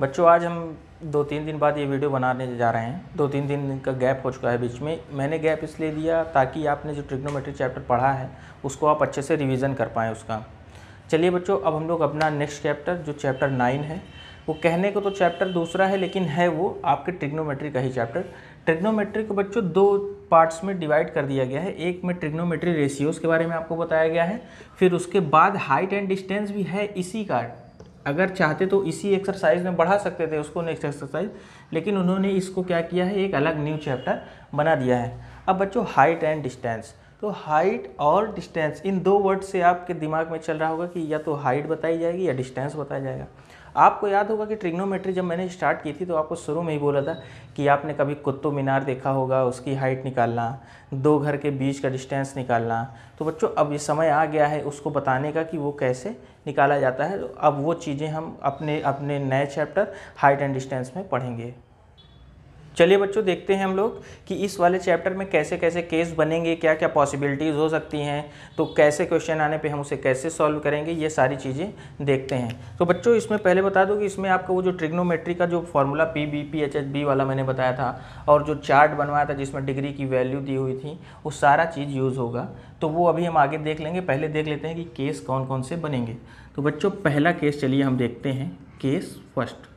बच्चों आज हम 2-3 दिन बाद ये वीडियो बनाने जा रहे हैं। 2-3 दिन का गैप हो चुका है बीच में। मैंने गैप इसलिए दिया ताकि आपने जो ट्रिग्नोमेट्री चैप्टर पढ़ा है उसको आप अच्छे से रिवीजन कर पाएँ उसका। चलिए बच्चों, अब हम लोग अपना नेक्स्ट चैप्टर जो चैप्टर 9 है, वो कहने को तो चैप्टर दूसरा है लेकिन है वो आपके ट्रिग्नोमेट्री का ही चैप्टर। ट्रिग्नोमेट्री को बच्चों 2 पार्ट्स में डिवाइड कर दिया गया है। एक में ट्रिग्नोमेट्री रेशियोज़ के बारे में आपको बताया गया है, फिर उसके बाद हाइट एंड डिस्टेंस भी है इसी का। अगर चाहते तो इसी एक्सरसाइज में बढ़ा सकते थे उसको नेक्स्ट एक्सरसाइज, लेकिन उन्होंने इसको क्या किया है, एक अलग न्यू चैप्टर बना दिया है। अब बच्चों हाइट एंड डिस्टेंस, तो हाइट और डिस्टेंस इन 2 वर्ड से आपके दिमाग में चल रहा होगा कि या तो हाइट बताई जाएगी या डिस्टेंस बताया जाएगा। आपको याद होगा कि ट्रिग्नोमेट्री जब मैंने स्टार्ट की थी तो आपको शुरू में ही बोला था कि आपने कभी कुतुब मीनार देखा होगा, उसकी हाइट निकालना, 2 घर के बीच का डिस्टेंस निकालना। तो बच्चों अब ये समय आ गया है उसको बताने का कि वो कैसे निकाला जाता है। तो अब वो चीज़ें हम अपने नए चैप्टर हाइट एंड डिस्टेंस में पढ़ेंगे। चलिए बच्चों, देखते हैं हम लोग कि इस वाले चैप्टर में कैसे कैसे केस बनेंगे, क्या क्या पॉसिबिलिटीज़ हो सकती हैं, तो कैसे क्वेश्चन आने पे हम उसे कैसे सॉल्व करेंगे, ये सारी चीज़ें देखते हैं। तो बच्चों इसमें पहले बता दूं कि इसमें आपका वो जो ट्रिग्नोमेट्री का जो फॉर्मूला PBPHHB वाला मैंने बताया था और जो चार्ट बनवाया था जिसमें डिग्री की वैल्यू दी हुई थी, वो सारा चीज़ यूज़ होगा। तो वो अभी हम आगे देख लेंगे। पहले देख लेते हैं कि केस कौन कौन से बनेंगे। तो बच्चों पहला केस चलिए हम देखते हैं, केस फर्स्ट।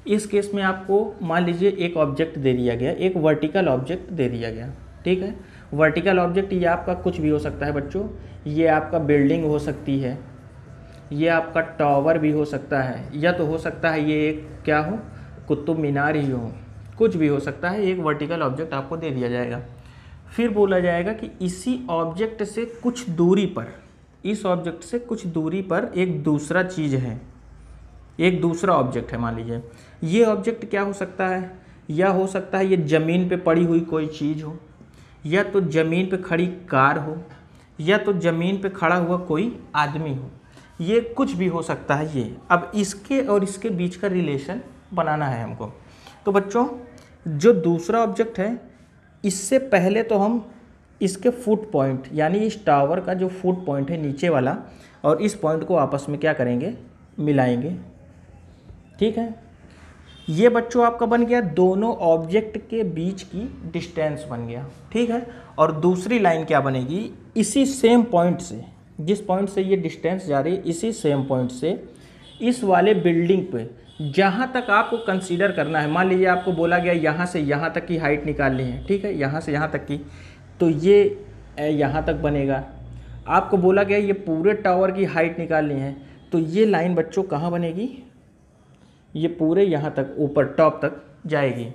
इस केस में आपको मान लीजिए एक ऑब्जेक्ट दे दिया गया, एक वर्टिकल ऑब्जेक्ट दे दिया गया, ठीक है। वर्टिकल ऑब्जेक्ट ये आपका कुछ भी हो सकता है बच्चों, ये आपका बिल्डिंग हो सकती है, ये आपका टावर भी हो सकता है, या तो हो सकता है ये एक क्या हो, कुतुब मीनार ही हो, कुछ भी हो सकता है। एक वर्टिकल ऑब्जेक्ट आपको दे दिया जाएगा। फिर बोला जाएगा कि इसी ऑब्जेक्ट से कुछ दूरी पर, इस ऑब्जेक्ट से कुछ दूरी पर एक दूसरा चीज़ है, एक दूसरा ऑब्जेक्ट है। मान लीजिए ये ऑब्जेक्ट क्या हो सकता है, या हो सकता है ये ज़मीन पे पड़ी हुई कोई चीज़ हो, या तो ज़मीन पे खड़ी कार हो, या तो ज़मीन पे खड़ा हुआ कोई आदमी हो, ये कुछ भी हो सकता है ये। अब इसके और इसके बीच का रिलेशन बनाना है हमको। तो बच्चों जो दूसरा ऑब्जेक्ट है, इससे पहले तो हम इसके फुट पॉइंट, यानी इस टावर का जो फुट पॉइंट है नीचे वाला, और इस पॉइंट को आपस में क्या करेंगे, मिलाएंगे, ठीक है। ये बच्चों आपका बन गया दोनों ऑब्जेक्ट के बीच की डिस्टेंस बन गया, ठीक है। और दूसरी लाइन क्या बनेगी, इसी सेम पॉइंट से, जिस पॉइंट से ये डिस्टेंस जा रही है, इसी सेम पॉइंट से इस वाले बिल्डिंग पे जहाँ तक आपको कंसीडर करना है। मान लीजिए आपको बोला गया यहाँ से यहाँ तक की हाइट निकालनी है, ठीक है, यहाँ से यहाँ तक की, तो ये यहाँ तक बनेगा। आपको बोला गया ये पूरे टावर की हाइट निकालनी है, तो ये लाइन बच्चों कहाँ बनेगी, ये पूरे यहाँ तक ऊपर टॉप तक जाएगी।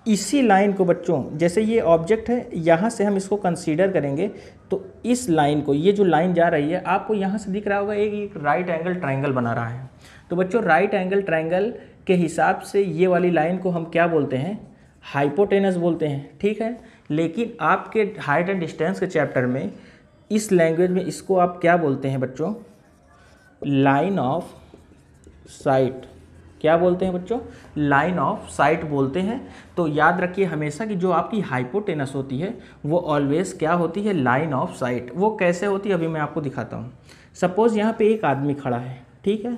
इसी लाइन को बच्चों, जैसे ये ऑब्जेक्ट है, यहाँ से हम इसको कंसीडर करेंगे, तो इस लाइन को, ये जो लाइन जा रही है, आपको यहाँ से दिख रहा होगा एक राइट एंगल ट्रायंगल बना रहा है। तो बच्चों राइट एंगल ट्रायंगल के हिसाब से ये वाली लाइन को हम क्या बोलते हैं, हाइपोटेनस बोलते हैं, ठीक है। लेकिन आपके हाइट एंड डिस्टेंस के चैप्टर में इस लैंग्वेज में इसको आप क्या बोलते हैं बच्चों, लाइन ऑफ साइट। क्या बोलते हैं बच्चों, लाइन ऑफ साइट बोलते हैं। तो याद रखिए हमेशा कि जो आपकी हाइपोटेनस होती है वो ऑलवेज क्या होती है, लाइन ऑफ साइट। वो कैसे होती है अभी मैं आपको दिखाता हूँ। सपोज़ यहाँ पे एक आदमी खड़ा है, ठीक है,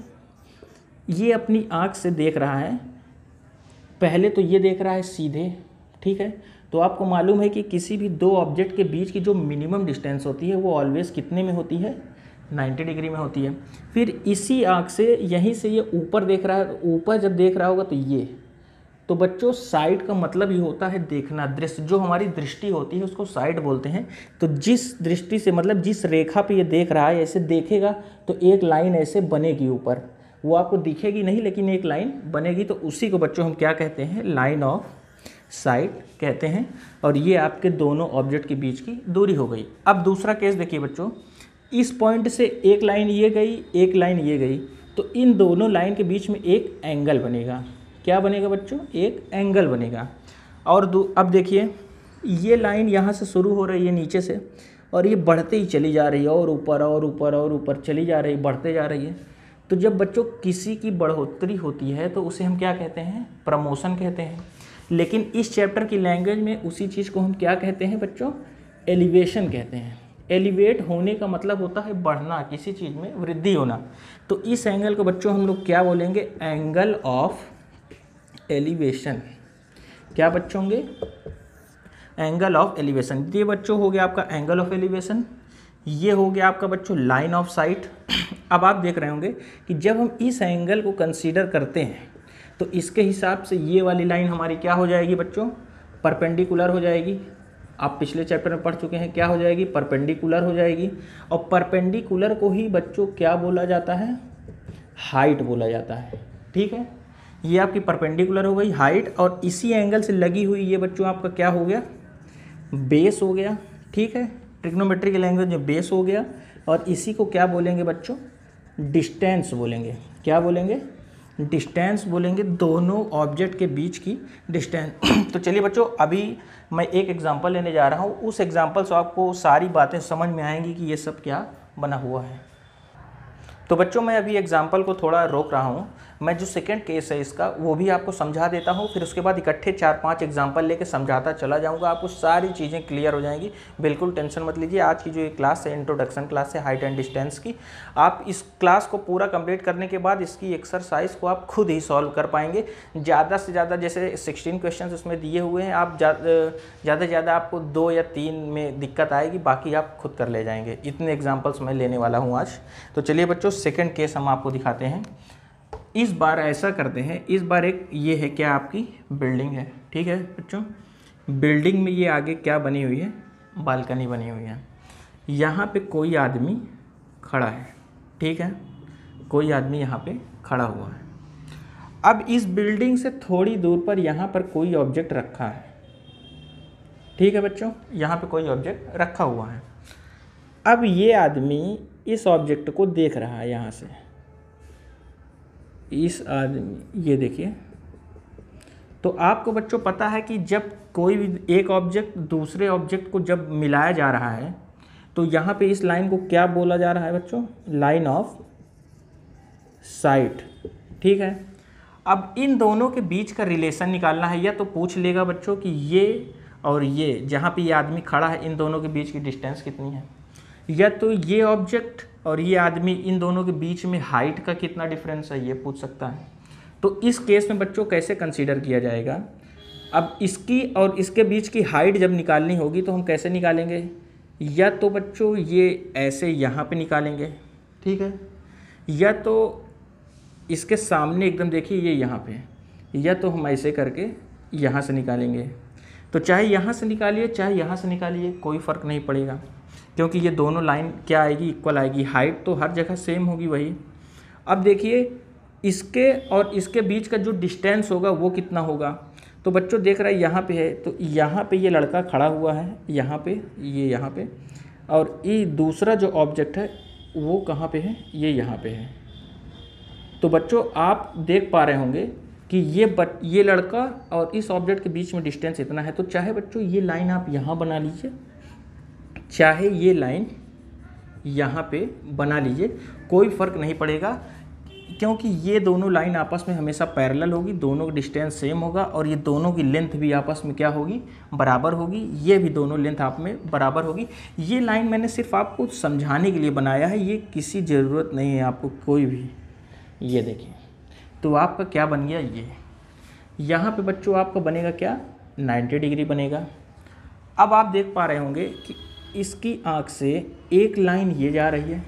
ये अपनी आँख से देख रहा है, पहले तो ये देख रहा है सीधे, ठीक है। तो आपको मालूम है कि किसी भी 2 ऑब्जेक्ट के बीच की जो मिनिमम डिस्टेंस होती है वो ऑलवेज कितने में होती है, 90 डिग्री में होती है। फिर इसी आँख से यहीं से ये ऊपर देख रहा है, तो ऊपर जब देख रहा होगा तो ये, तो बच्चों साइड का मतलब ही होता है देखना, दृश्य। जो हमारी दृष्टि होती है उसको साइड बोलते हैं। तो जिस दृष्टि से, मतलब जिस रेखा पे ये देख रहा है, ऐसे देखेगा तो एक लाइन ऐसे बनेगी ऊपर, वो आपको दिखेगी नहीं लेकिन एक लाइन बनेगी। तो उसी को बच्चों हम क्या कहते हैं, लाइन ऑफ साइट कहते हैं। और ये आपके दोनों ऑब्जेक्ट के बीच की दूरी हो गई। अब दूसरा केस देखिए बच्चों, इस पॉइंट से एक लाइन ये गई, एक लाइन ये गई, तो इन दोनों लाइन के बीच में एक एंगल बनेगा। क्या बनेगा बच्चों, एक एंगल बनेगा। और अब देखिए ये लाइन यहाँ से शुरू हो रही है नीचे से, और ये बढ़ते ही चली जा रही है, और ऊपर और ऊपर और ऊपर चली जा रही है, बढ़ते जा रही है। तो जब बच्चों किसी की बढ़ोतरी होती है तो उसे हम क्या कहते हैं, प्रमोशन कहते हैं। लेकिन इस चैप्टर की लैंग्वेज में उसी चीज़ को हम क्या कहते हैं बच्चों, एलिवेशन कहते हैं। एलिवेट होने का मतलब होता है बढ़ना, किसी चीज़ में वृद्धि होना। तो इस एंगल को बच्चों हम लोग क्या बोलेंगे, एंगल ऑफ एलिवेशन। क्या बच्चों होंगे, एंगल ऑफ एलिवेशन। ये बच्चों हो गया आपका एंगल ऑफ एलिवेशन, ये हो गया आपका बच्चों लाइन ऑफ साइट। अब आप देख रहे होंगे कि जब हम इस एंगल को कंसीडर करते हैं तो इसके हिसाब से ये वाली लाइन हमारी क्या हो जाएगी बच्चों, परपेंडिकुलर हो जाएगी। आप पिछले चैप्टर में पढ़ चुके हैं, क्या हो जाएगी, परपेंडिकुलर हो जाएगी। और परपेंडिकुलर को ही बच्चों क्या बोला जाता है, हाइट बोला जाता है। ठीक है, ये आपकी परपेंडिकुलर हो गई, हाइट, और इसी एंगल से लगी हुई ये बच्चों आपका क्या हो गया, बेस हो गया। ठीक है, ट्रिग्नोमेट्रिक लैंग्वेज में बेस हो गया। और इसी को क्या बोलेंगे बच्चों, डिस्टेंस बोलेंगे। क्या बोलेंगे, डिस्टेंस बोलेंगे, दोनों ऑब्जेक्ट के बीच की डिस्टेंस। तो चलिए बच्चों, अभी मैं एक एग्जांपल लेने जा रहा हूँ, उस एग्जांपल से आपको सारी बातें समझ में आएंगी कि ये सब क्या बना हुआ है। तो बच्चों मैं अभी एग्जांपल को थोड़ा रोक रहा हूँ, मैं जो सेकंड केस है इसका वो भी आपको समझा देता हूँ, फिर उसके बाद इकट्ठे 4-5 एग्जांपल लेके समझाता चला जाऊँगा, आपको सारी चीज़ें क्लियर हो जाएंगी। बिल्कुल टेंशन मत लीजिए। आज की जो ये क्लास है इंट्रोडक्शन क्लास है हाइट एंड डिस्टेंस की, आप इस क्लास को पूरा कंप्लीट करने के बाद इसकी एक्सरसाइज को आप खुद ही सॉल्व कर पाएंगे। ज़्यादा से ज़्यादा जैसे 16 क्वेश्चन उसमें दिए हुए हैं, आप ज़्यादा से ज़्यादा आपको 2 या 3 में दिक्कत आएगी, बाकी आप खुद कर ले जाएंगे। इतने एग्जाम्पल्स मैं लेने वाला हूँ आज। तो चलिए बच्चों, सेकेंड केस हम आपको दिखाते हैं। इस बार ऐसा करते हैं, इस बार एक ये है क्या, आपकी बिल्डिंग है। ठीक है बच्चों, बिल्डिंग में ये आगे क्या बनी हुई है, बालकनी बनी हुई है। यहाँ पे कोई आदमी खड़ा है। ठीक है, कोई आदमी यहाँ पे खड़ा हुआ है। अब इस बिल्डिंग से थोड़ी दूर पर यहाँ पर कोई ऑब्जेक्ट रखा है। ठीक है बच्चों, यहाँ पे कोई ऑब्जेक्ट रखा हुआ है। अब ये आदमी इस ऑब्जेक्ट को देख रहा है यहाँ से। इस आदमी, ये देखिए, तो आपको बच्चों पता है कि जब कोई भी एक ऑब्जेक्ट दूसरे ऑब्जेक्ट को जब मिलाया जा रहा है तो यहाँ पे इस लाइन को क्या बोला जा रहा है बच्चों, लाइन ऑफ साइट। ठीक है, अब इन दोनों के बीच का रिलेशन निकालना है। या तो पूछ लेगा बच्चों कि ये और ये जहाँ पे ये आदमी खड़ा है, इन दोनों के बीच की डिस्टेंस कितनी है। या तो ये ऑब्जेक्ट और ये आदमी, इन दोनों के बीच में हाइट का कितना डिफरेंस है, ये पूछ सकता है। तो इस केस में बच्चों कैसे कंसीडर किया जाएगा, अब इसकी और इसके बीच की हाइट जब निकालनी होगी तो हम कैसे निकालेंगे, या तो बच्चों ये ऐसे यहाँ पे निकालेंगे। ठीक है, या तो इसके सामने एकदम देखिए ये यहाँ पे, या तो हम ऐसे करके यहाँ से निकालेंगे। तो चाहे यहाँ से निकालिए चाहे यहाँ से निकालिए, कोई फ़र्क नहीं पड़ेगा, क्योंकि ये दोनों लाइन क्या आएगी, इक्वल आएगी। हाइट तो हर जगह सेम होगी वही। अब देखिए इसके और इसके बीच का जो डिस्टेंस होगा वो कितना होगा। तो बच्चों देख रहा है यहाँ पे है, तो यहाँ पे ये लड़का खड़ा हुआ है, यहाँ पे, ये यहाँ पे, और ये दूसरा जो ऑब्जेक्ट है वो कहाँ पे है, ये यहाँ पे है। तो बच्चों आप देख पा रहे होंगे कि ये लड़का और इस ऑब्जेक्ट के बीच में डिस्टेंस इतना है। तो चाहे बच्चों ये लाइन आप यहाँ बना लीजिए, चाहे ये लाइन यहाँ पे बना लीजिए, कोई फ़र्क नहीं पड़ेगा, क्योंकि ये दोनों लाइन आपस में हमेशा पैरेलल होगी, दोनों का डिस्टेंस सेम होगा और ये दोनों की लेंथ भी आपस में क्या होगी, बराबर होगी। ये भी दोनों लेंथ आप में बराबर होगी। ये लाइन मैंने सिर्फ आपको समझाने के लिए बनाया है, ये किसी ज़रूरत नहीं है आपको कोई भी। ये देखिए, तो आपका क्या बन गया, ये यहाँ पे बच्चों आपका बनेगा क्या, 90 डिग्री बनेगा। अब आप देख पा रहे होंगे कि इसकी आँख से एक लाइन ये जा रही है।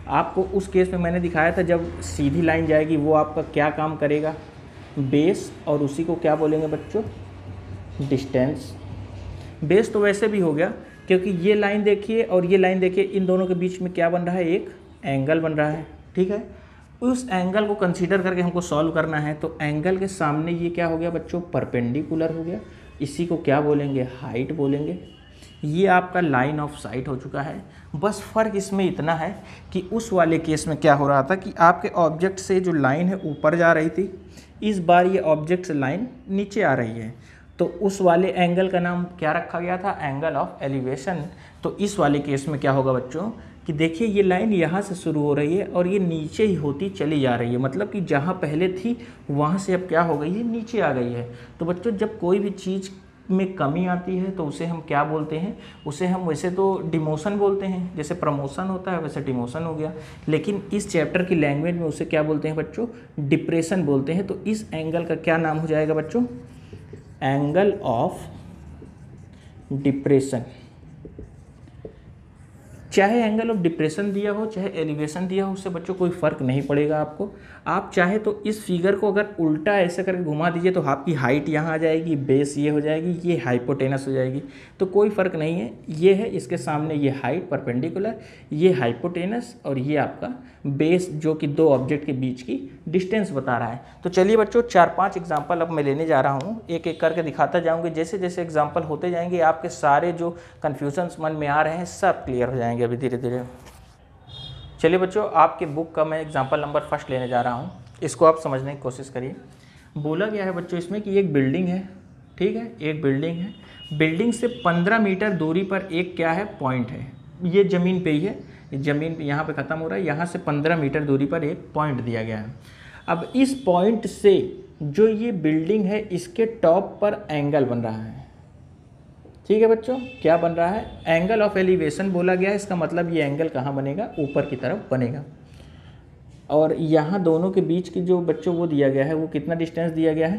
आपको उस केस में मैंने दिखाया था, जब सीधी लाइन जाएगी वो आपका क्या काम करेगा, बेस, और उसी को क्या बोलेंगे बच्चों, डिस्टेंस। बेस तो वैसे भी हो गया, क्योंकि ये लाइन देखिए और ये लाइन देखिए, इन दोनों के बीच में क्या बन रहा है, एक एंगल बन रहा है। ठीक है, उस एंगल को कंसीडर करके हमको सॉल्व करना है। तो एंगल के सामने ये क्या हो गया बच्चों, परपेंडिकुलर हो गया। इसी को क्या बोलेंगे, हाइट बोलेंगे। ये आपका लाइन ऑफ साइट हो चुका है। बस फ़र्क इसमें इतना है कि उस वाले केस में क्या हो रहा था कि आपके ऑब्जेक्ट से जो लाइन है ऊपर जा रही थी, इस बार ये ऑब्जेक्ट से लाइन नीचे आ रही है। तो उस वाले एंगल का नाम क्या रखा गया था, एंगल ऑफ एलिवेशन। तो इस वाले केस में क्या होगा बच्चों कि देखिए ये लाइन यहाँ से शुरू हो रही है और ये नीचे ही होती चली जा रही है, मतलब कि जहाँ पहले थी वहाँ से अब क्या हो गई है, नीचे आ गई है। तो बच्चों जब कोई भी चीज़ में कमी आती है तो उसे हम क्या बोलते हैं, उसे हम वैसे तो डिमोशन बोलते हैं, जैसे प्रमोशन होता है वैसे डिमोशन हो गया, लेकिन इस चैप्टर की लैंग्वेज में उसे क्या बोलते हैं बच्चों, डिप्रेशन बोलते हैं। तो इस एंगल का क्या नाम हो जाएगा बच्चों, एंगल ऑफ डिप्रेशन। चाहे एंगल ऑफ डिप्रेशन दिया हो चाहे एलिवेशन दिया हो, उससे बच्चों कोई फ़र्क नहीं पड़ेगा आपको। आप चाहे तो इस फिगर को अगर उल्टा ऐसे करके घुमा दीजिए तो आपकी हाइट यहाँ आ जाएगी, बेस ये हो जाएगी, ये हाइपोटेनस हो जाएगी, तो कोई फ़र्क नहीं है। ये है इसके सामने ये हाइट परपेंडिकुलर, ये हाइपोटेनस और ये आपका बेस जो कि दो ऑब्जेक्ट के बीच की डिस्टेंस बता रहा है। तो चलिए बच्चों 4-5 एग्जाम्पल अब मैं लेने जा रहा हूँ, एक एक करके दिखाता जाऊँगी। जैसे जैसे एग्जाम्पल होते जाएंगे आपके सारे जो कन्फ्यूजन्स मन में आ रहे हैं सब क्लियर हो जाएंगे अभी धीरे धीरे। चलिए बच्चों आपके बुक का मैं एग्जाम्पल नंबर 1 लेने जा रहा हूँ, इसको आप समझने की कोशिश करिए। बोला गया है बच्चों इसमें कि एक बिल्डिंग है, ठीक है, एक बिल्डिंग है, बिल्डिंग से 15 मीटर दूरी पर एक क्या है, पॉइंट है। ये ज़मीन पे ही है, ज़मीन पे यहाँ पे ख़त्म हो रहा है, यहाँ से 15 मीटर दूरी पर एक पॉइंट दिया गया है। अब इस पॉइंट से जो ये बिल्डिंग है इसके टॉप पर एंगल बन रहा है, ठीक है बच्चों, क्या बन रहा है, एंगल ऑफ एलिवेशन बोला गया है। इसका मतलब ये एंगल कहाँ बनेगा, ऊपर की तरफ बनेगा। और यहाँ दोनों के बीच की जो बच्चों वो दिया गया है वो कितना डिस्टेंस दिया गया है,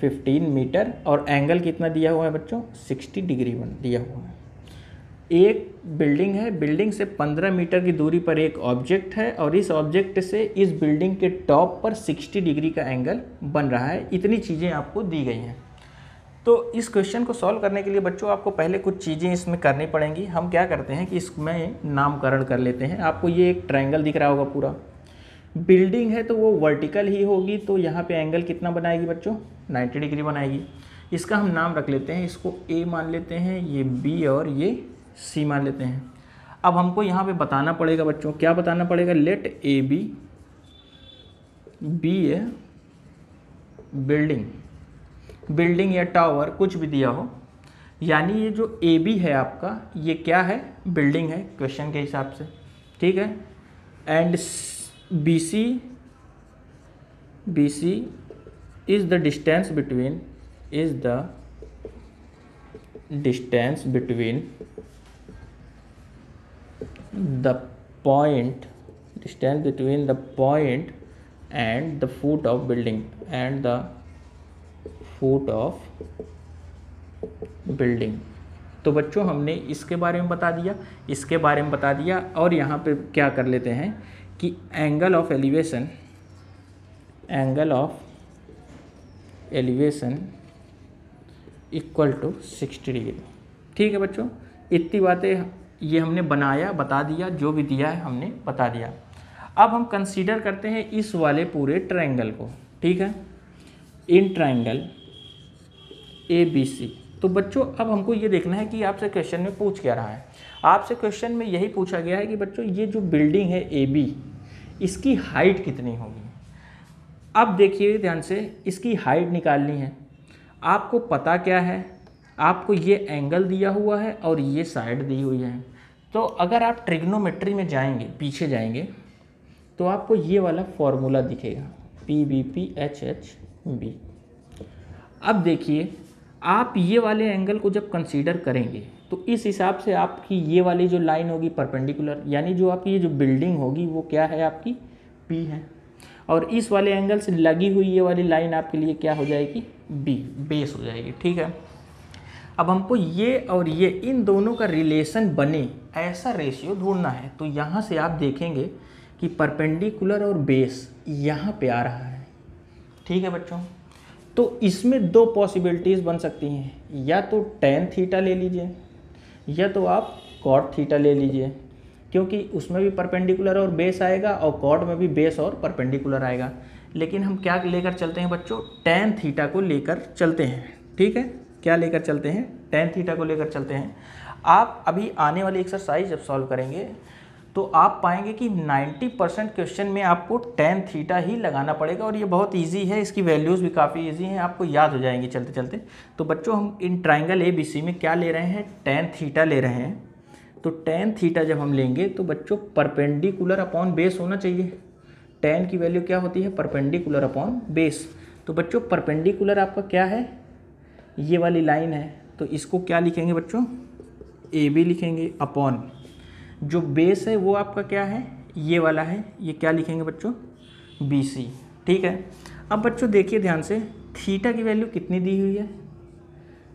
15 मीटर, और एंगल कितना दिया हुआ है बच्चों, 60 डिग्री दिया हुआ है। एक बिल्डिंग है, बिल्डिंग से 15 मीटर की दूरी पर एक ऑब्जेक्ट है और इस ऑब्जेक्ट से इस बिल्डिंग के टॉप पर 60 डिग्री का एंगल बन रहा है। इतनी चीज़ें आपको दी गई हैं। तो इस क्वेश्चन को सॉल्व करने के लिए बच्चों आपको पहले कुछ चीज़ें इसमें करनी पड़ेंगी। हम क्या करते हैं कि इसमें नामकरण कर लेते हैं। आपको ये एक ट्रायंगल दिख रहा होगा, पूरा बिल्डिंग है तो वो वर्टिकल ही होगी, तो यहाँ पे एंगल कितना बनाएगी बच्चों, 90 डिग्री बनाएगी। इसका हम नाम रख लेते हैं, इसको ए मान लेते हैं, ये बी और ये सी मान लेते हैं। अब हमको यहाँ पे बताना पड़ेगा बच्चों, क्या बताना पड़ेगा, let A B a building या टावर कुछ भी दिया हो, यानी ये जो ए बी है आपका ये क्या है, बिल्डिंग है क्वेश्चन के हिसाब से, ठीक है। And B C is the distance between the point and the foot of building तो बच्चों हमने इसके बारे में बता दिया, इसके बारे में बता दिया, और यहाँ पे क्या कर लेते हैं कि angle of elevation equal to 60 degree, ठीक है बच्चों। इतनी बातें ये हमने बनाया, बता दिया, जो भी दिया है हमने बता दिया। अब हम कंसीडर करते हैं इस वाले पूरे ट्रायंगल को, ठीक है, इन ट्रायंगल ABC। तो बच्चों अब हमको ये देखना है कि आपसे क्वेश्चन में पूछ क्या रहा है। आपसे क्वेश्चन में यही पूछा गया है कि बच्चों ये जो बिल्डिंग है AB इसकी हाइट कितनी होगी। अब देखिए ध्यान से, इसकी हाइट निकालनी है। आपको पता क्या है, आपको ये एंगल दिया हुआ है और ये साइड दी हुई है। तो अगर आप ट्रिग्नोमेट्री में जाएंगे, पीछे जाएंगे, तो आपको ये वाला फॉर्मूला दिखेगा, PBPHHB। अब देखिए आप ये वाले एंगल को जब कंसीडर करेंगे तो इस हिसाब से आपकी ये वाली जो लाइन होगी परपेंडिकुलर, यानी जो आपकी ये जो बिल्डिंग होगी वो क्या है, आपकी P है, और इस वाले एंगल से लगी हुई ये वाली लाइन आपके लिए क्या हो जाएगी, B, बेस हो जाएगी, ठीक है। अब हमको ये और ये इन दोनों का रिलेशन बने ऐसा रेशियो ढूंढना है। तो यहाँ से आप देखेंगे कि परपेंडिकुलर और बेस यहाँ पे आ रहा है, ठीक है बच्चों। तो इसमें दो पॉसिबिलिटीज़ बन सकती हैं, या तो tan थीटा ले लीजिए या तो आप cot थीटा ले लीजिए, क्योंकि उसमें भी परपेंडिकुलर और बेस आएगा और cot में भी बेस और परपेंडिकुलर आएगा। लेकिन हम क्या लेकर चलते हैं बच्चों, tan थीटा को लेकर चलते हैं, ठीक है। क्या लेकर चलते हैं, tan थीटा को लेकर चलते हैं। आप अभी आने वाली एक्सरसाइज जब सॉल्व करेंगे तो आप पाएंगे कि 90% क्वेश्चन में आपको tan थीटा ही लगाना पड़ेगा, और ये बहुत इजी है, इसकी वैल्यूज़ भी काफ़ी इजी हैं, आपको याद हो जाएंगी चलते चलते। तो बच्चों हम इन ट्रायंगल ABC में क्या ले रहे हैं, tan थीटा ले रहे हैं। तो tan थीटा जब हम लेंगे तो बच्चों परपेंडिकुलर अपॉन बेस होना चाहिए। tan की वैल्यू क्या होती है, परपेंडिकुलर अपॉन बेस। तो बच्चों परपेंडिकुलर आपका क्या है, ये वाली लाइन है तो इसको क्या लिखेंगे बच्चों, ए बी लिखेंगे, अपॉन जो बेस है वो आपका क्या है, ये वाला है, ये क्या लिखेंगे बच्चों, बी सी। ठीक है, अब बच्चों देखिए ध्यान से, थीटा की वैल्यू कितनी दी हुई है,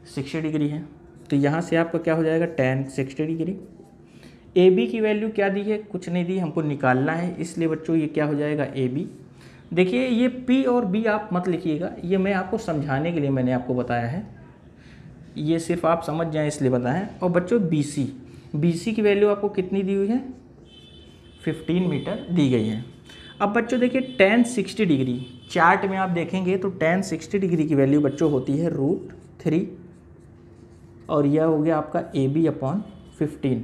60 डिग्री है, तो यहाँ से आपका क्या हो जाएगा, tan 60 डिग्री। ए बी की वैल्यू क्या दी है, कुछ नहीं दी, हमको निकालना है, इसलिए बच्चों ये क्या हो जाएगा, ए बी। देखिए ये पी और बी आप मत लिखिएगा, ये मैं आपको समझाने के लिए मैंने आपको बताया है, ये सिर्फ आप समझ जाएं इसलिए बताएं। और बच्चों बी सी की वैल्यू आपको कितनी दी हुई है, 15 मीटर दी गई है। अब बच्चों देखिए tan 60 डिग्री, चार्ट में आप देखेंगे तो tan 60 डिग्री की वैल्यू बच्चों होती है √3, और यह हो गया आपका ए बी अपॉन 15।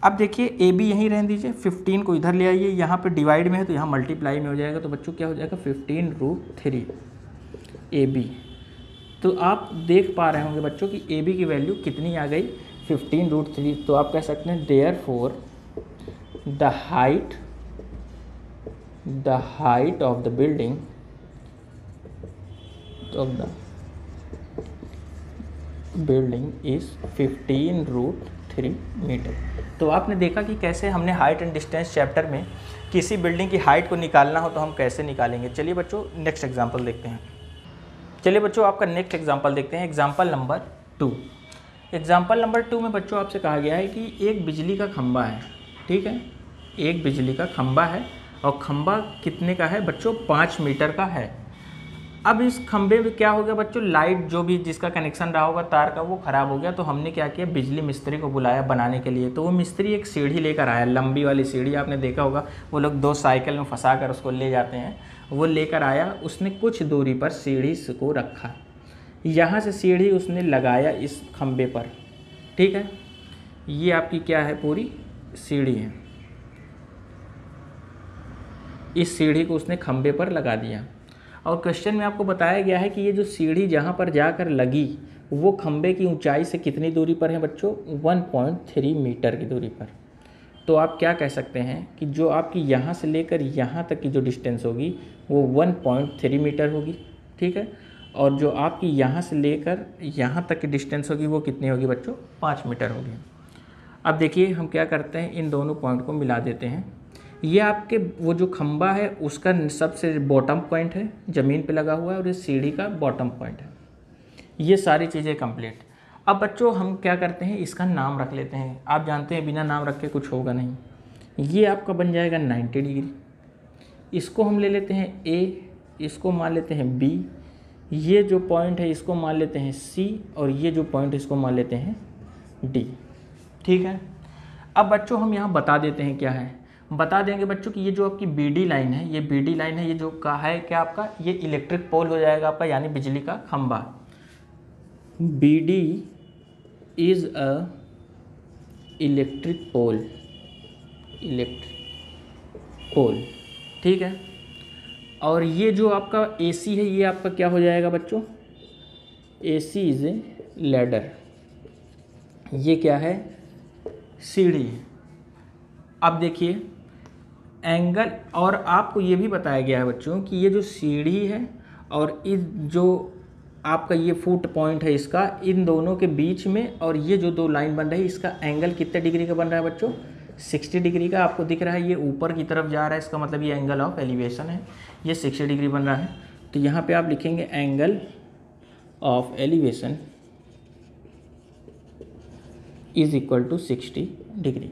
अब देखिए ए बी यहीं रहने दीजिए, 15 को इधर ले आइए, यहाँ पे डिवाइड में है तो यहाँ मल्टीप्लाई में हो जाएगा, तो बच्चों क्या हो जाएगा, 15√3 ए बी। तो आप देख पा रहे होंगे बच्चों कि ए बी की वैल्यू कितनी आ गई, 15√3। तो आप कह सकते हैं therefore the height of the building is 15√3 metre. तो आपने देखा कि कैसे हमने हाइट एंड डिस्टेंस चैप्टर में किसी बिल्डिंग की हाइट को निकालना हो तो हम कैसे निकालेंगे। चलिए बच्चों नेक्स्ट एग्जांपल देखते हैं। चलिए बच्चों आपका नेक्स्ट एग्जांपल देखते हैं, एग्जांपल नंबर 2। एग्जांपल नंबर 2 में बच्चों आपसे कहा गया है कि एक बिजली का खंभा है, ठीक है, एक बिजली का खंभा है और खंभा कितने का है बच्चों, 5 मीटर का है। अब इस खंभे में क्या हो गया बच्चों, लाइट जो भी जिसका कनेक्शन रहा होगा तार का वो ख़राब हो गया, तो हमने क्या किया, बिजली मिस्त्री को बुलाया बनाने के लिए। तो वो मिस्त्री एक सीढ़ी लेकर आया, लंबी वाली सीढ़ी, आपने देखा होगा वो लोग 2 साइकिल में फंसा कर उसको ले जाते हैं, वो लेकर आया, उसने कुछ दूरी पर सीढ़ी को रखा, यहाँ से सीढ़ी उसने लगाया इस खंभे पर, ठीक है, ये आपकी क्या है, पूरी सीढ़ी है, इस सीढ़ी को उसने खंभे पर लगा दिया। और क्वेश्चन में आपको बताया गया है कि ये जो सीढ़ी जहाँ पर जाकर लगी वो खंभे की ऊंचाई से कितनी दूरी पर है बच्चों, 1.3 मीटर की दूरी पर। तो आप क्या कह सकते हैं कि जो आपकी यहाँ से लेकर यहाँ तक की जो डिस्टेंस होगी वो 1.3 मीटर होगी, ठीक है, और जो आपकी यहाँ से लेकर यहाँ तक की डिस्टेंस होगी वो कितनी होगी बच्चों, 5 मीटर होगी। अब देखिए हम क्या करते हैं, इन दोनों पॉइंट को मिला देते हैं। ये आपके वो जो खंभा है उसका सबसे बॉटम पॉइंट है, ज़मीन पे लगा हुआ है, और ये सीढ़ी का बॉटम पॉइंट है। ये सारी चीज़ें कंप्लीट। अब बच्चों हम क्या करते हैं, इसका नाम रख लेते हैं। आप जानते हैं बिना नाम रखे कुछ होगा नहीं। ये आपका बन जाएगा 90 डिग्री, इसको हम ले लेते हैं ए, इसको मान लेते हैं बी, ये जो पॉइंट है इसको मान लेते हैं सी, और ये जो पॉइंट है इसको मान लेते हैं डी, ठीक है। अब बच्चों हम यहाँ बता देते हैं क्या है, बता देंगे बच्चों कि ये जो आपकी BD लाइन है, ये BD लाइन है, ये जो कहा है क्या आपका, ये इलेक्ट्रिक पोल हो जाएगा आपका, यानी बिजली का खंभा। BD is a electric pole, ठीक है। और ये जो आपका AC है ये आपका क्या हो जाएगा बच्चों, AC इज ए लैडर, ये क्या है, सीढ़ी है। अब देखिए एंगल, और आपको ये भी बताया गया है बच्चों कि ये जो सीढ़ी है और इस जो आपका ये फुट पॉइंट है इसका, इन दोनों के बीच में और ये जो 2 लाइन बन रही है इसका एंगल कितने डिग्री का बन रहा है बच्चों, 60 डिग्री का। आपको दिख रहा है ये ऊपर की तरफ जा रहा है, इसका मतलब ये एंगल ऑफ एलिवेशन है, ये 60 डिग्री बन रहा है। तो यहाँ पे आप लिखेंगे angle of elevation is equal to 60 degree.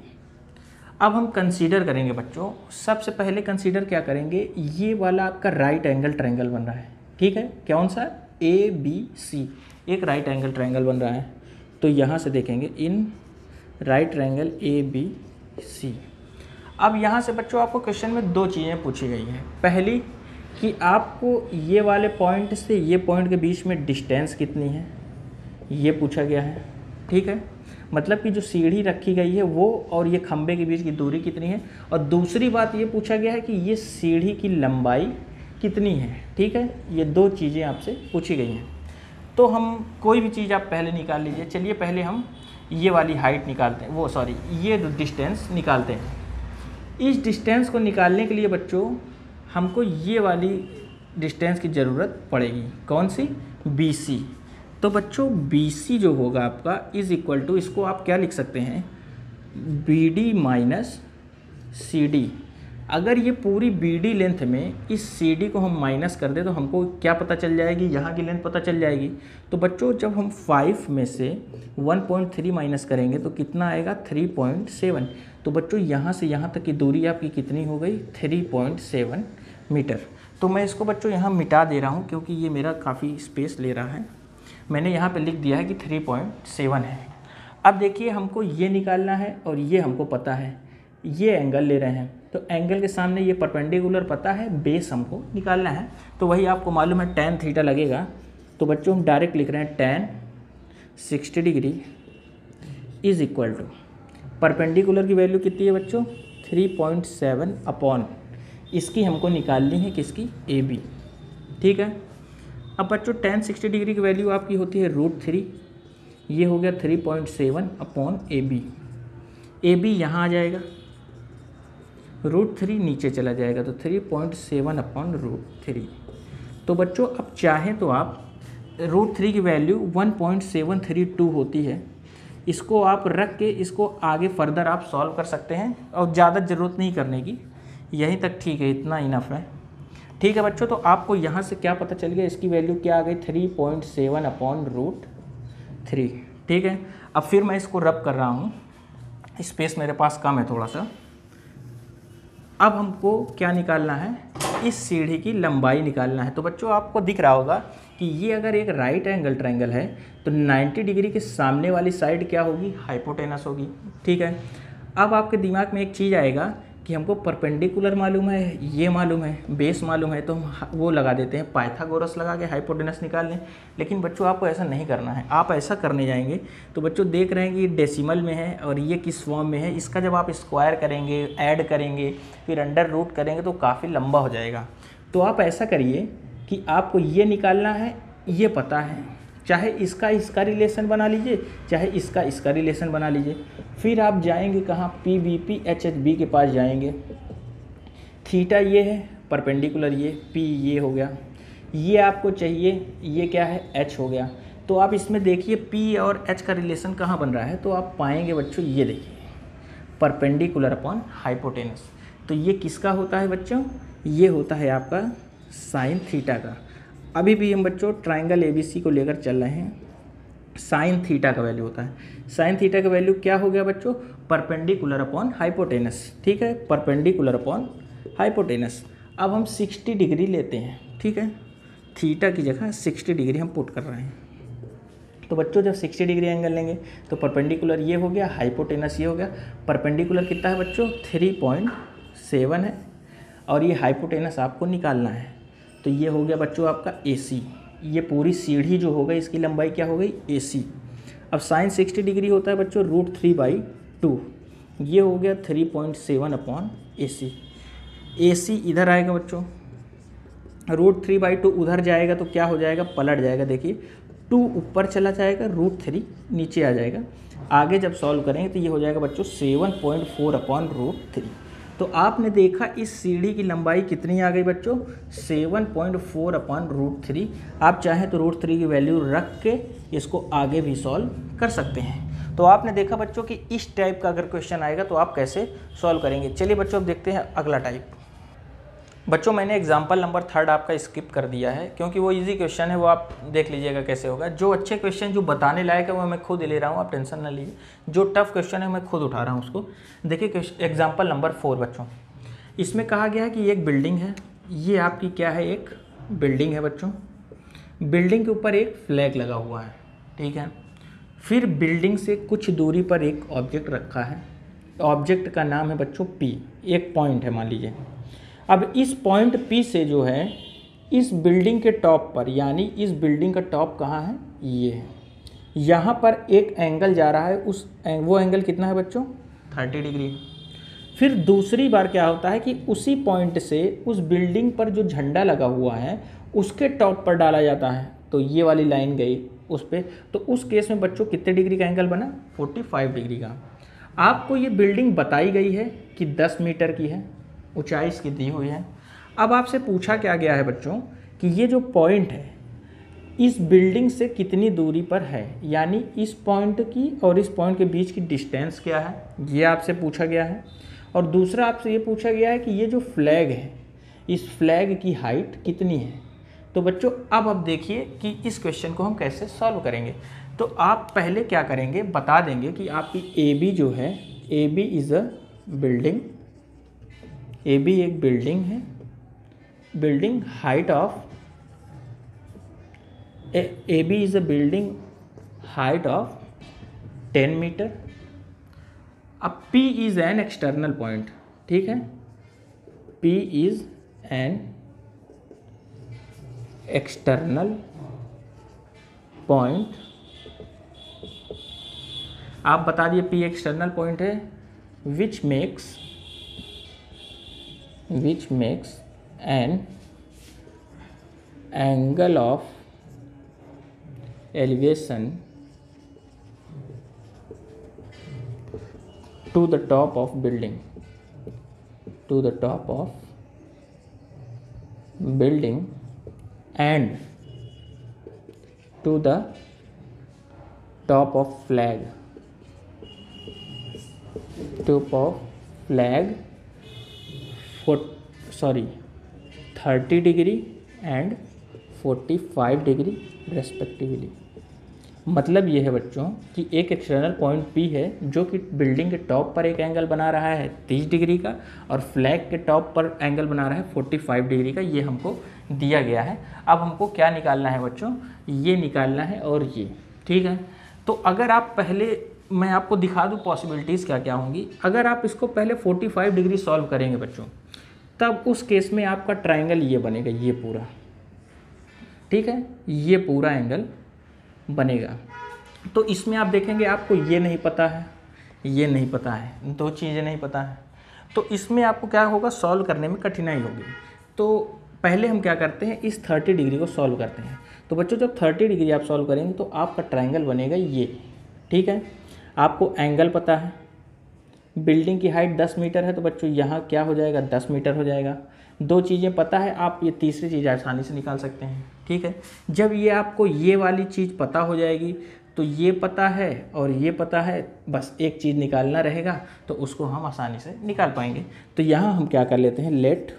अब हम कंसीडर करेंगे बच्चों, सबसे पहले कंसीडर क्या करेंगे, ये वाला आपका राइट एंगल ट्रायंगल बन रहा है, ठीक है, कौन सा, ABC, एक राइट एंगल ट्रायंगल बन रहा है। तो यहाँ से देखेंगे इन राइट ट्रायंगल ABC। अब यहाँ से बच्चों आपको क्वेश्चन में 2 चीज़ें पूछी गई हैं। पहली कि आपको ये वाले पॉइंट से ये पॉइंट के बीच में डिस्टेंस कितनी है, ये पूछा गया है, ठीक है, मतलब कि जो सीढ़ी रखी गई है वो और ये खंबे के बीच की दूरी कितनी है। और दूसरी बात ये पूछा गया है कि ये सीढ़ी की लंबाई कितनी है, ठीक है, ये 2 चीज़ें आपसे पूछी गई हैं। तो हम कोई भी चीज़ आप पहले निकाल लीजिए। चलिए पहले हम ये वाली हाइट निकालते हैं, वो सॉरी ये डिस्टेंस निकालते हैं। इस डिस्टेंस को निकालने के लिए बच्चों हमको ये वाली डिस्टेंस की ज़रूरत पड़ेगी, कौन सी, BC। तो बच्चों BC जो होगा आपका इज इक्वल टू, इसको आप क्या लिख सकते हैं, BD माइनस CD। अगर ये पूरी BD लेंथ में इस CD को हम माइनस कर दें तो हमको क्या पता चल जाएगी, यहाँ की लेंथ पता चल जाएगी। तो बच्चों जब हम 5 में से 1.3 माइनस करेंगे तो कितना आएगा, 3.7। तो बच्चों यहाँ से यहाँ तक की दूरी आपकी कितनी हो गई, 3.7 मीटर। तो मैं इसको बच्चों यहाँ मिटा दे रहा हूँ क्योंकि ये मेरा काफ़ी स्पेस ले रहा है। मैंने यहाँ पे लिख दिया है कि 3.7 है। अब देखिए हमको ये निकालना है और ये हमको पता है, ये एंगल ले रहे हैं तो एंगल के सामने ये परपेंडिकुलर पता है, बेस हमको निकालना है। तो वही आपको मालूम है tan थीटा लगेगा। तो बच्चों हम डायरेक्ट लिख रहे हैं tan 60 degree is equal to, perpendicular की वैल्यू कितनी है बच्चों, 3.7 अपॉन, इसकी हमको निकालनी है किसकी, AB। ठीक है। अब बच्चों tan 60 डिग्री की वैल्यू आपकी होती है √3, ये हो गया 3.7 अपॉन AB। AB यहाँ आ जाएगा, √3 नीचे चला जाएगा तो 3.7 अपॉन √3। तो बच्चों अब चाहें तो आप √3 की वैल्यू 1.732 होती है, इसको आप रख के इसको आगे फर्दर आप सॉल्व कर सकते हैं और ज़्यादा ज़रूरत नहीं करने की, यहीं तक ठीक है, इतना इनफ है। ठीक है बच्चों, तो आपको यहाँ से क्या पता चल गया, इसकी वैल्यू क्या आ गई, 3.7 अपॉन √3। ठीक है। अब फिर मैं इसको रब कर रहा हूँ, स्पेस मेरे पास कम है थोड़ा सा। अब हमको क्या निकालना है, इस सीढ़ी की लंबाई निकालना है। तो बच्चों आपको दिख रहा होगा कि ये अगर एक राइट एंगल ट्रायंगल है तो 90 डिग्री के सामने वाली साइड क्या होगी, हाइपोटेनस होगी। ठीक है। अब आपके दिमाग में एक चीज़ आएगा कि हमको परपेंडिकुलर मालूम है, ये मालूम है, बेस मालूम है, तो हम वो लगा देते हैं, पाइथागोरस लगा के हाइपोटेनस निकाल लें। लेकिन बच्चों आपको ऐसा नहीं करना है। आप ऐसा करने जाएंगे तो बच्चों देख रहे हैं कि डेसिमल में है और ये किस फॉर्म में है, इसका जब आप स्क्वायर करेंगे, ऐड करेंगे, फिर अंडर रूट करेंगे तो काफ़ी लंबा हो जाएगा। तो आप ऐसा करिए कि आपको ये निकालना है, ये पता है, चाहे इसका रिलेशन बना लीजिए, चाहे इसका रिलेशन बना लीजिए। फिर आप जाएंगे कहाँ, PBP HHB के पास जाएंगे। थीटा ये है, परपेंडिकुलर ये, P ये हो गया, ये आपको चाहिए, ये क्या है, H हो गया। तो आप इसमें देखिए P और H का रिलेशन कहाँ बन रहा है, तो आप पाएंगे बच्चों, ये देखिए परपेंडिकुलर अपॉन हाइपोटेनस। तो ये किसका होता है बच्चों, ये होता है आपका साइन थीटा का। अभी भी हम बच्चों ट्रायंगल ABC को लेकर चल रहे हैं, साइन थीटा का वैल्यू होता है। साइन थीटा का वैल्यू क्या हो गया बच्चों, परपेंडिकुलर अपॉन हाइपोटेनस। ठीक है, परपेंडिकुलर अपॉन हाइपोटेनस। अब हम 60 डिग्री लेते हैं। ठीक है, थीटा की जगह 60 डिग्री हम पुट कर रहे हैं। तो बच्चों जब 60 डिग्री एंगल लेंगे तो परपेंडिकुलर ये हो गया, हाइपोटेनस ये हो गया। परपेंडिकुलर कितना है बच्चों, 3.7 है और ये हाइपोटेनस आपको निकालना है। तो ये हो गया बच्चों आपका AC। ये पूरी सीढ़ी जो हो गई इसकी लंबाई क्या हो गई, AC। अब साइन 60 डिग्री होता है बच्चों √3/2, ये हो गया 3.7 अपॉन AC। AC इधर आएगा बच्चों, √3/2 उधर जाएगा तो क्या हो जाएगा, पलट जाएगा। देखिए 2 ऊपर चला जाएगा, √3 नीचे आ जाएगा। आगे जब सॉल्व करेंगे तो ये हो जाएगा बच्चों 7.4 अपॉन √3। तो आपने देखा इस सीढ़ी की लंबाई कितनी आ गई बच्चों, 7.4 अपॉन √3। आप चाहें तो √3 की वैल्यू रख के इसको आगे भी सॉल्व कर सकते हैं। तो आपने देखा बच्चों कि इस टाइप का अगर क्वेश्चन आएगा तो आप कैसे सॉल्व करेंगे। चलिए बच्चों अब देखते हैं अगला टाइप। बच्चों मैंने एग्जाम्पल नंबर 3 आपका स्किप कर दिया है क्योंकि वो इजी क्वेश्चन है, वो आप देख लीजिएगा कैसे होगा। जो अच्छे क्वेश्चन जो बताने लायक है वो मैं खुद ले रहा हूँ, आप टेंशन ना लीजिए। जो टफ क्वेश्चन है मैं खुद उठा रहा हूँ उसको। देखिए एग्जाम्पल नंबर 4 बच्चों, इसमें कहा गया है कि एक बिल्डिंग है, ये आपकी क्या है, एक बिल्डिंग है बच्चों। बिल्डिंग के ऊपर एक फ्लैग लगा हुआ है, ठीक है। फिर बिल्डिंग से कुछ दूरी पर एक ऑब्जेक्ट रखा है, ऑब्जेक्ट का नाम है बच्चों P, एक पॉइंट है मान लीजिए। अब इस पॉइंट P से जो है इस बिल्डिंग के टॉप पर, यानी इस बिल्डिंग का टॉप कहाँ है, ये है, यहाँ पर एक एंगल जा रहा है। वो एंगल कितना है बच्चों, 30 डिग्री। फिर दूसरी बार क्या होता है कि उसी पॉइंट से उस बिल्डिंग पर जो झंडा लगा हुआ है उसके टॉप पर डाला जाता है, तो ये वाली लाइन गई उस पर। तो उस केस में बच्चों कितने डिग्री का एंगल बना, 45 डिग्री का। आपको ये बिल्डिंग बताई गई है कि 10 मीटर की है, ऊंचाई इसकी दी हुई है। अब आपसे पूछा क्या गया है बच्चों कि ये जो पॉइंट है इस बिल्डिंग से कितनी दूरी पर है, यानी इस पॉइंट की और इस पॉइंट के बीच की डिस्टेंस क्या है, ये आपसे पूछा गया है। और दूसरा आपसे ये पूछा गया है कि ये जो फ्लैग है, इस फ्लैग की हाइट कितनी है। तो बच्चों अब आप देखिए कि इस क्वेश्चन को हम कैसे सॉल्व करेंगे। तो आप पहले क्या करेंगे, बता देंगे कि आपकी ए बी जो है, A B is a building, A B एक बिल्डिंग है, building height of A B is a building height of 10 metre. अब P is an external point, ठीक है, P is an external point. आप बता दिए P एक्सटर्नल पॉइंट है, which makes an angle of elevation to the top of building and to the top of flag 30 degree and 45 degree respectively। मतलब ये है बच्चों कि एक एक्सटर्नल पॉइंट P है जो कि बिल्डिंग के टॉप पर एक एंगल बना रहा है 30 डिग्री का, और फ्लैग के टॉप पर एंगल बना रहा है 45 डिग्री का। ये हमको दिया गया है। अब हमको क्या निकालना है बच्चों, ये निकालना है और ये, ठीक है। तो अगर आप पहले, मैं आपको दिखा दूँ पॉसिबिलिटीज़ क्या क्या होंगी। अगर आप इसको पहले 45 डिग्री सॉल्व करेंगे बच्चों, तब उस केस में आपका ट्राइंगल ये बनेगा, ये पूरा, ठीक है, ये पूरा एंगल बनेगा। तो इसमें आप देखेंगे आपको ये नहीं पता है, ये नहीं पता है, दो चीज़ें नहीं पता है, तो इसमें आपको क्या होगा, सॉल्व करने में कठिनाई होगी। तो पहले हम क्या करते हैं, इस 30 डिग्री को सॉल्व करते हैं। तो बच्चों जब 30 डिग्री आप सॉल्व करेंगे तो आपका ट्रायंगल बनेगा ये, ठीक है। आपको एंगल पता है, बिल्डिंग की हाइट 10 मीटर है, तो बच्चों यहाँ क्या हो जाएगा, 10 मीटर हो जाएगा। दो चीज़ें पता है, आप ये तीसरी चीज़ आसानी से निकाल सकते हैं, ठीक है। जब ये आपको ये वाली चीज़ पता हो जाएगी, तो ये पता है और ये पता है, बस एक चीज़ निकालना रहेगा, तो उसको हम आसानी से निकाल पाएंगे। तो यहाँ हम क्या कर लेते हैं, लेट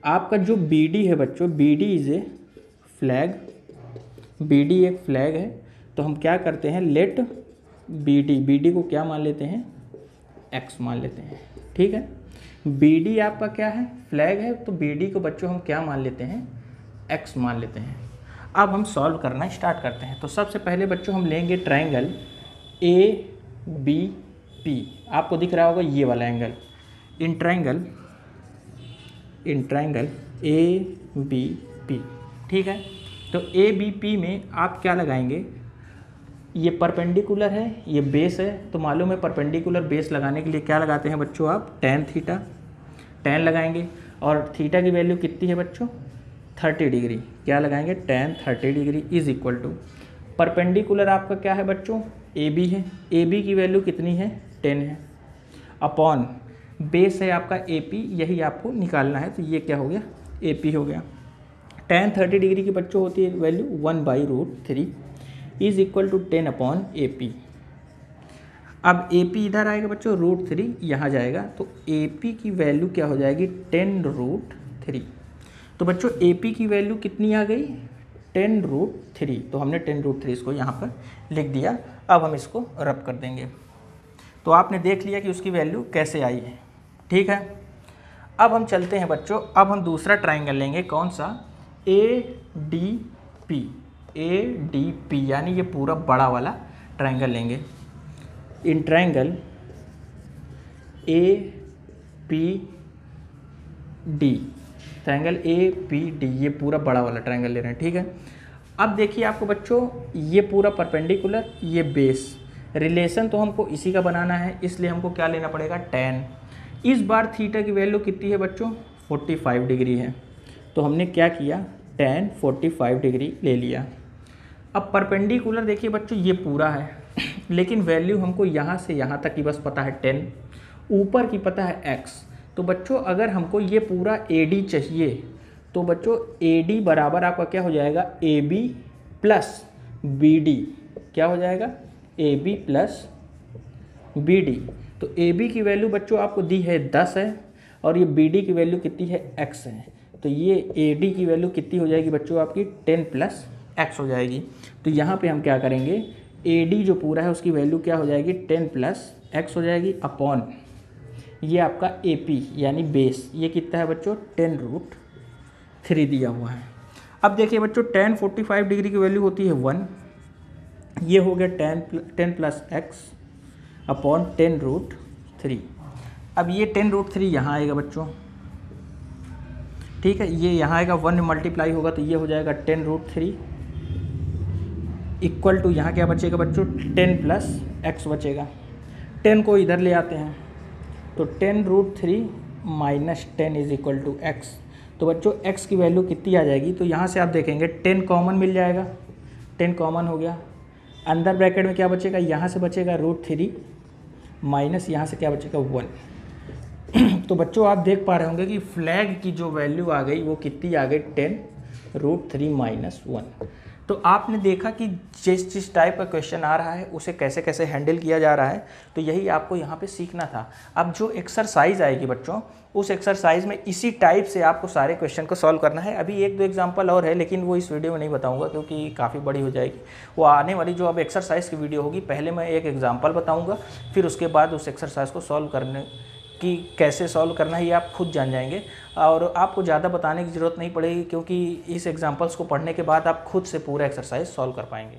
आपका जो BD है बच्चों, BD is a flag, BD एक फ्लैग है, तो हम क्या करते हैं, लेट BD को क्या मान लेते हैं, X मान लेते हैं, ठीक है। BD आपका क्या है, फ्लैग है, तो BD को बच्चों हम क्या मान लेते हैं, X मान लेते हैं। अब हम सॉल्व करना स्टार्ट करते हैं। तो सबसे पहले बच्चों हम लेंगे ट्रायंगल ABP, आपको दिख रहा होगा ये वाला एंगल। इन ट्रायंगल ABP, ठीक है। तो ABP में आप क्या लगाएंगे, ये परपेंडिकुलर है, ये बेस है, तो मालूम है परपेंडिकुलर बेस लगाने के लिए क्या लगाते हैं बच्चों आप, tan थीटा, tan लगाएंगे। और थीटा की वैल्यू कितनी है बच्चों, 30 डिग्री, क्या लगाएंगे, tan 30 degree is equal to, perpendicular आपका क्या है बच्चों, AB है, AB की वैल्यू कितनी है, 10 है, अपॉन बेस है आपका AP, यही आपको निकालना है। तो ये क्या हो गया, AP हो गया। tan 30 डिग्री की बच्चों होती है value 1/√3 is equal to 10 upon AP। अब AP इधर आएगा बच्चों, √3 यहाँ जाएगा, तो AP की वैल्यू क्या हो जाएगी, 10√3। तो बच्चों AP की वैल्यू कितनी आ गई, 10√3। तो हमने 10√3 इसको यहाँ पर लिख दिया। अब हम इसको रब कर देंगे। तो आपने देख लिया कि उसकी वैल्यू कैसे आई है, ठीक है। अब हम चलते हैं बच्चों, अब हम दूसरा ट्रायंगल लेंगे, कौन सा, ADP, यानी ये पूरा बड़ा वाला ट्रायंगल लेंगे। In triangle APD, triangle APD, ये पूरा बड़ा वाला ट्रायंगल ले रहे हैं, ठीक है। अब देखिए आपको बच्चों, ये पूरा परपेंडिकुलर, ये बेस, रिलेशन तो हमको इसी का बनाना है, इसलिए हमको क्या लेना पड़ेगा, tan। इस बार थीटा की वैल्यू कितनी है बच्चों, 45 डिग्री है, तो हमने क्या किया, tan 45 डिग्री ले लिया। अब परपेंडिकुलर देखिए बच्चों, ये पूरा है, लेकिन वैल्यू हमको यहाँ से यहाँ तक की बस पता है 10, ऊपर की पता है x। तो बच्चों अगर हमको ये पूरा AD चाहिए, तो बच्चों ए डी बराबर आपका क्या हो जाएगा, A B plus B D, क्या हो जाएगा, A B plus B D. तो ए बी की वैल्यू बच्चों आपको दी है 10 है और ये बी डी की वैल्यू कितनी है, x है। तो ये ए डी की वैल्यू कितनी हो जाएगी बच्चों आपकी 10 प्लस x हो जाएगी। तो यहाँ पे हम क्या करेंगे, ए डी जो पूरा है उसकी वैल्यू क्या हो जाएगी 10 प्लस x हो जाएगी अपॉन ये आपका ए पी यानी बेस, ये कितना है बच्चों 10√3 दिया हुआ है। अब देखिए बच्चों tan 45 डिग्री की वैल्यू होती है 1, ये हो गया 10 प्लस x अपॉन 10√3। अब ये 10√3 यहाँ आएगा बच्चों, ठीक है, ये यहाँ आएगा 1 मल्टीप्लाई होगा तो ये हो जाएगा 10√3 इक्वल टू यहाँ क्या बचेगा बच्चों 10 प्लस x बचेगा। 10 को इधर ले आते हैं तो 10√3 minus 10 is equal to x। तो बच्चों x की वैल्यू कितनी आ जाएगी, तो यहाँ से आप देखेंगे 10 कॉमन मिल जाएगा, 10 कॉमन हो गया, अंदर ब्रैकेट में क्या बचेगा, यहाँ से बचेगा √3 माइनस यहाँ से क्या बचेगा 1। तो बच्चों आप देख पा रहे होंगे कि फ्लैग की जो वैल्यू आ गई वो कितनी आ गई 10√3 माइनस 1। तो आपने देखा कि जिस टाइप का क्वेश्चन आ रहा है उसे कैसे कैसे हैंडल किया जा रहा है, तो यही आपको यहाँ पे सीखना था। अब जो एक्सरसाइज आएगी बच्चों, उस एक्सरसाइज में इसी टाइप से आपको सारे क्वेश्चन को सॉल्व करना है। अभी 1-2 एग्जांपल और है लेकिन वो इस वीडियो में नहीं बताऊंगा क्योंकि काफ़ी बड़ी हो जाएगी। वो आने वाली जो अब एक्सरसाइज की वीडियो होगी, पहले मैं एक एग्जाम्पल बताऊँगा, फिर उसके बाद उस एक्सरसाइज को सॉल्व करने कि कैसे सॉल्व करना है ये आप खुद जान जाएंगे और आपको ज़्यादा बताने की ज़रूरत नहीं पड़ेगी क्योंकि इस एग्जांपल्स को पढ़ने के बाद आप खुद से पूरा एक्सरसाइज सॉल्व कर पाएंगे।